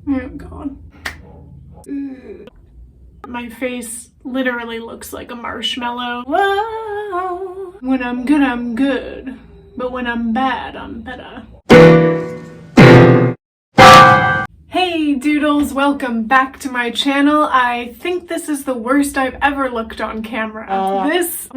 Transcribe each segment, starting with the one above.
Oh god. Ugh. My face literally looks like a marshmallow. Whoa. When I'm good. But when I'm bad, I'm better. Hey Doodles, welcome back to my channel. I think this is the worst I've ever looked on camera. This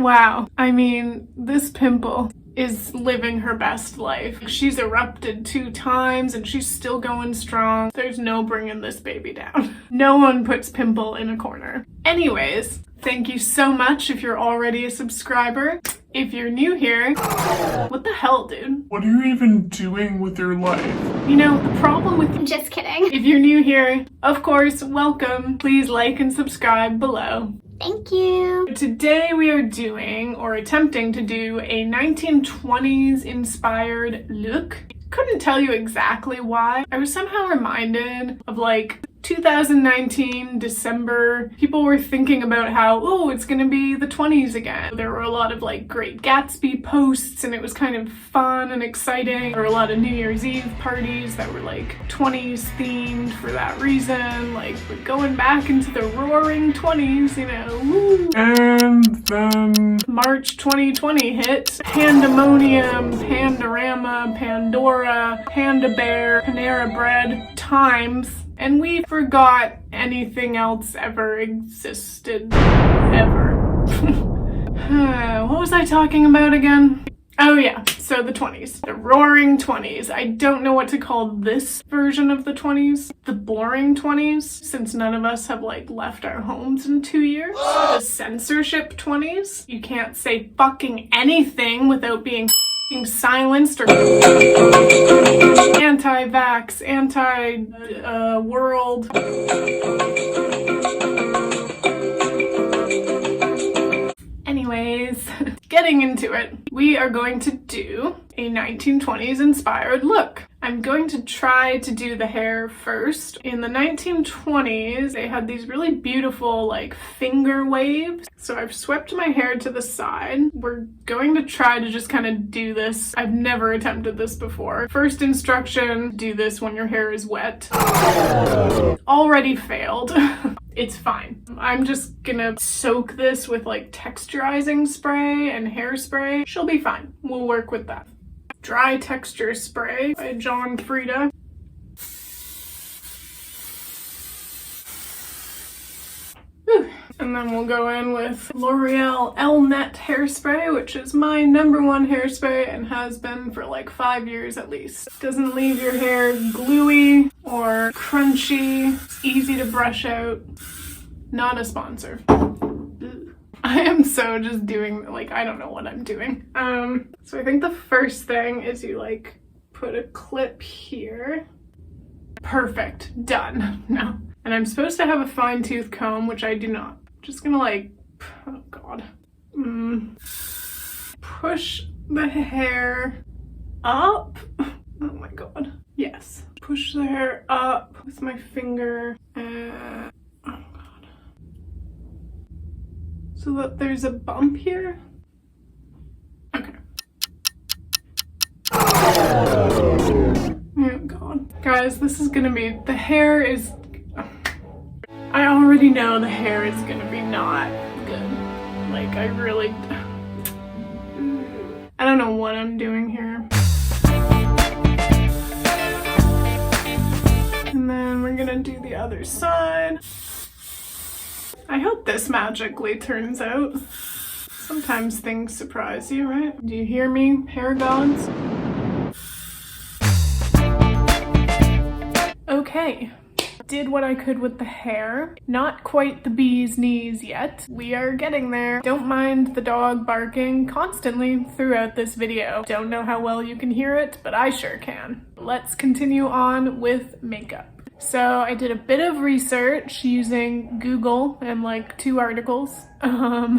pimple is living her best life. She's erupted 2 times and she's still going strong. There's no bringing this baby down. No one puts pimple in a corner. Anyways, thank you so much if you're already a subscriber. If you're new here, what the hell, dude? What are you even doing with your life? You know, the problem with— Just kidding. If you're new here, of course, welcome. Please like and subscribe below. Thank you. Today we are doing, or attempting to do, a 1920s inspired look. Couldn't tell you exactly why. I was somehow reminded of 2019 December. People were thinking about how, oh, it's gonna be the 20s again. There were a lot of Great Gatsby posts and it was kind of fun and exciting. There were a lot of New Year's Eve parties that were 20s themed for that reason. We're going back into the roaring 20s, you know, woo. And then March 2020 hit. Pandemonium, Pandorama, Pandora, Panda Bear, Panera Bread times. And we forgot anything else ever existed. Ever. What was I talking about again? Oh yeah, so the 20s. The roaring 20s. I don't know what to call this version of the 20s. The boring 20s, since none of us have left our homes in 2 years. The censorship 20s. You can't say fucking anything without being silenced or anti-vax, anti-world. Anyways, getting into it, we are going to do a 1920s inspired look. I'm going to try to do the hair first. In the 1920s, they had these really beautiful finger waves. So I've swept my hair to the side. We're going to try to just kind of do this. I've never attempted this before. First instruction, do this when your hair is wet. Already failed. It's fine. I'm just gonna soak this with texturizing spray and hairspray. She'll be fine. We'll work with that. Dry Texture Spray by John Frieda. Whew. And then we'll go in with L'Oreal L-Net Hairspray, which is my #1 hairspray and has been for 5 years at least. Doesn't leave your hair gluey or crunchy. It's easy to brush out. Not a sponsor. I am so just doing, I don't know what I'm doing. So I think the first thing is you put a clip here. Perfect, done. No. And I'm supposed to have a fine tooth comb, which I do not. Just gonna oh god. Push the hair up. Oh my god. Yes. Push the hair up with my finger and so that there's a bump here. Okay. Oh god. Guys, this is gonna be— the hair is— I already know the hair is gonna be not good. I really— I don't know what I'm doing here. And then we're gonna do the other side. I hope this magically turns out. Sometimes things surprise you, right? Do you hear me, hair gods? Okay. Did what I could with the hair. Not quite the bee's knees yet. We are getting there. Don't mind the dog barking constantly throughout this video. Don't know how well you can hear it, but I sure can. Let's continue on with makeup. So I did a bit of research using Google and 2 articles.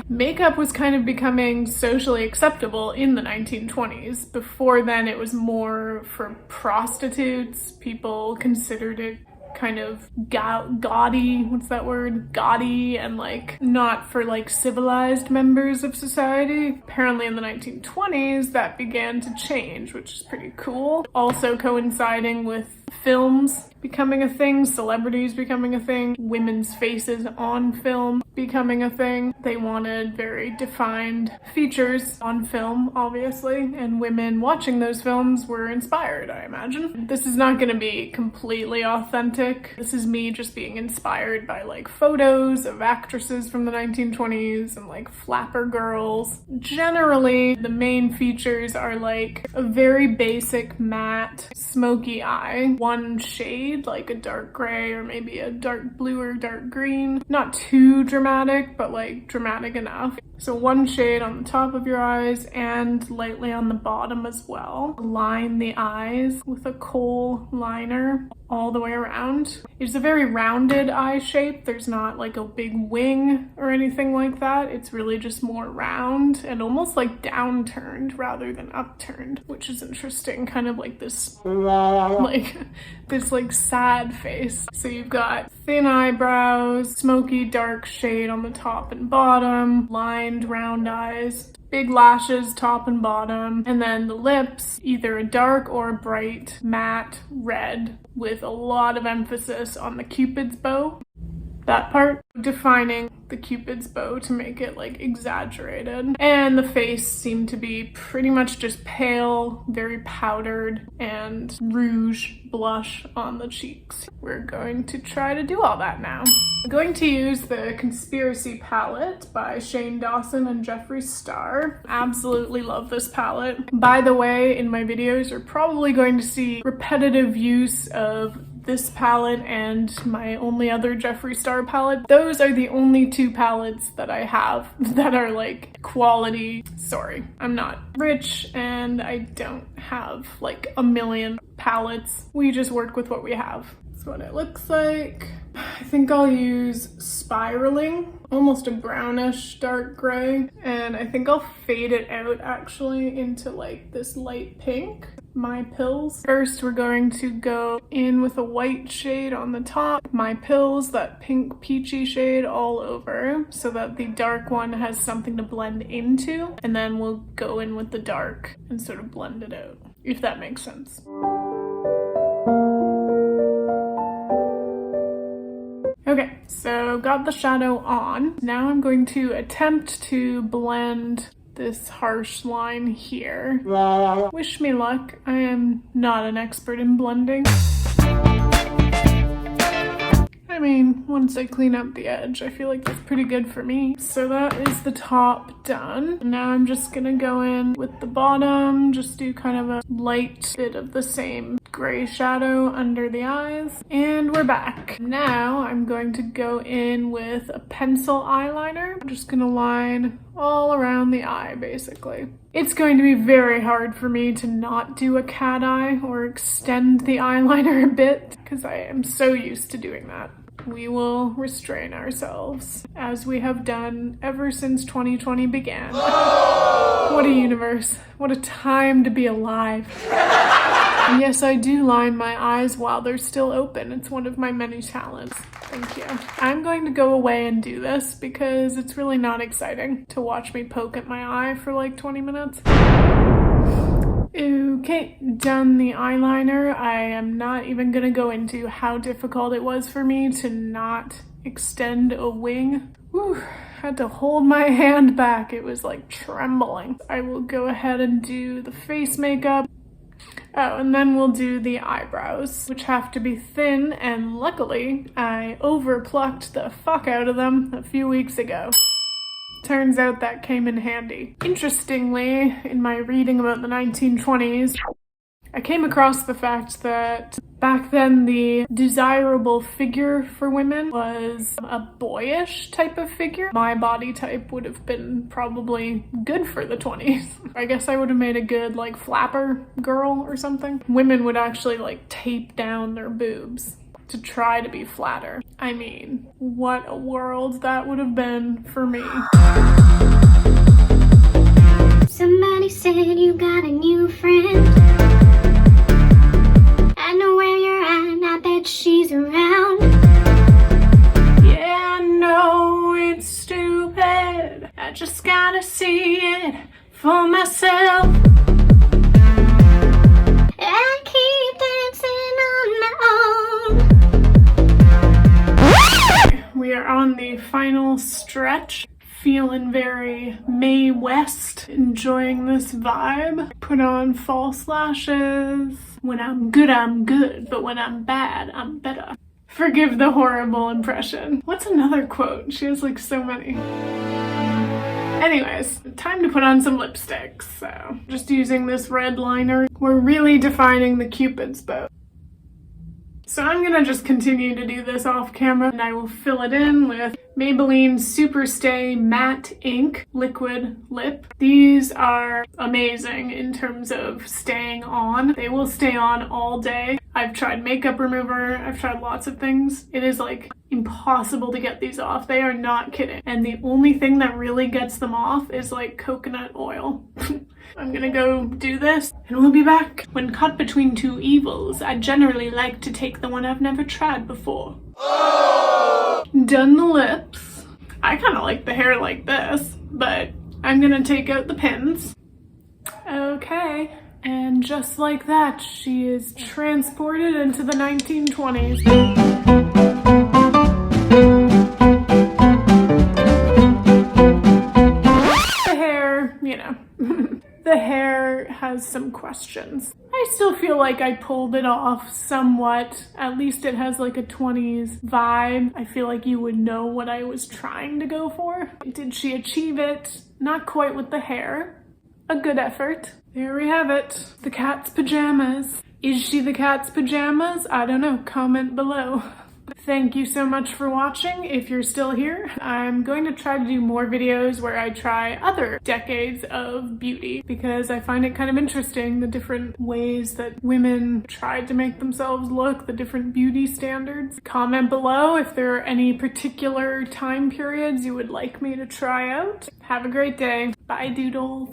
Makeup was kind of becoming socially acceptable in the 1920s. Before then it was more for prostitutes. People considered it kind of gaudy, what's that word? Gaudy and not for civilized members of society. Apparently in the 1920s that began to change, which is pretty cool. Also coinciding with films becoming a thing, celebrities becoming a thing, women's faces on film becoming a thing. They wanted very defined features on film, obviously, and women watching those films were inspired, I imagine. This is not going to be completely authentic. This is me just being inspired by like photos of actresses from the 1920s and like flapper girls. Generally, the main features are like a very basic matte smoky eye, one shade, like a dark gray or maybe a dark blue or dark green. Not too dramatic, but like dramatic enough. So one shade on the top of your eyes and lightly on the bottom as well. Line the eyes with a kohl liner all the way around. It's a very rounded eye shape. There's not like a big wing or anything like that. It's really just more round and almost like downturned rather than upturned, which is interesting. Kind of like this like sad face. So you've got thin eyebrows, smoky dark shade on the top and bottom, lined round eyes, big lashes top and bottom, and then the lips, either a dark or a bright matte red with a lot of emphasis on the Cupid's bow. That part, defining the Cupid's bow to make it like exaggerated. And the face seemed to be pretty much just pale, very powdered, and rouge blush on the cheeks. We're going to try to do all that now. I'm going to use the Conspiracy palette by Shane Dawson and Jeffree Star. Absolutely love this palette. By the way, in my videos, you're probably going to see repetitive use of this palette and my only other Jeffree Star palette. Those are the only two palettes that I have that are like quality. Sorry, I'm not rich and I don't have like a million palettes. We just work with what we have. That's what it looks like. I think I'll use Spiraling, almost a brownish dark gray, and I think I'll fade it out actually into like this light pink. My Pills. First, we're going to go in with a white shade on the top. My Pills, that pink peachy shade all over, so that the dark one has something to blend into, and then we'll go in with the dark and sort of blend it out, if that makes sense. Okay, so got the shadow on. Now I'm going to attempt to blend this harsh line here. Wish me luck. I am not an expert in blending. I mean, once I clean up the edge, I feel like that's pretty good for me. So that is the top done. Now I'm just gonna go in with the bottom, just do kind of a light bit of the same gray shadow under the eyes. And we're back. Now I'm going to go in with a pencil eyeliner. I'm just gonna line all around the eye, basically. It's going to be very hard for me to not do a cat eye or extend the eyeliner a bit, because I am so used to doing that. We will restrain ourselves, as we have done ever since 2020 began. What a universe. What a time to be alive. And yes, I do line my eyes while they're still open. It's one of my many talents. Thank you. I'm going to go away and do this because it's really not exciting to watch me poke at my eye for like 20 minutes. Okay, done the eyeliner. I am not even gonna go into how difficult it was for me to not extend a wing. Whew, had to hold my hand back. It was like trembling. I will go ahead and do the face makeup. Oh, and then we'll do the eyebrows, which have to be thin, and luckily I over-plucked the fuck out of them a few weeks ago. Turns out that came in handy. Interestingly, in my reading about the 1920s, I came across the fact that back then the desirable figure for women was a boyish type of figure. My body type would have been probably good for the 20s. I guess I would have made a good like flapper girl or something. Women would actually like tape down their boobs to try to be flatter. I mean, what a world that would have been for me. Somebody said you got a new friend. I know where you're at, I bet she's around. Yeah, I know it's stupid. I just gotta see it for myself. I keep dancing on my on the final stretch. Feeling very Mae West, enjoying this vibe. Put on false lashes. When I'm good, but when I'm bad, I'm better. Forgive the horrible impression. What's another quote? She has like so many. Anyways, time to put on some lipstick. So just using this red liner. We're really defining the Cupid's bow. So I'm gonna just continue to do this off camera, and I will fill it in with Maybelline Super Stay Matte Ink Liquid Lip. These are amazing in terms of staying on. They will stay on all day. I've tried makeup remover, I've tried lots of things. It is like impossible to get these off. They are not kidding. And the only thing that really gets them off is like coconut oil. I'm gonna go do this and we'll be back. When caught between two evils, I generally like to take the one I've never tried before. Oh! Done the lips. I kind of like the hair like this, but I'm gonna take out the pins. Okay, and just like that, she is transported into the 1920s. The hair, you know. The hair has some questions. I still feel like I pulled it off somewhat. At least it has like a 20s vibe. I feel like you would know what I was trying to go for. Did she achieve it? Not quite with the hair. A good effort. There we have it. The cat's pajamas. Is she the cat's pajamas? I don't know. Comment below. Thank you so much for watching. If you're still here, I'm going to try to do more videos where I try other decades of beauty because I find it kind of interesting, the different ways that women tried to make themselves look, the different beauty standards. Comment below if there are any particular time periods you would like me to try out. Have a great day. Bye, Doodles.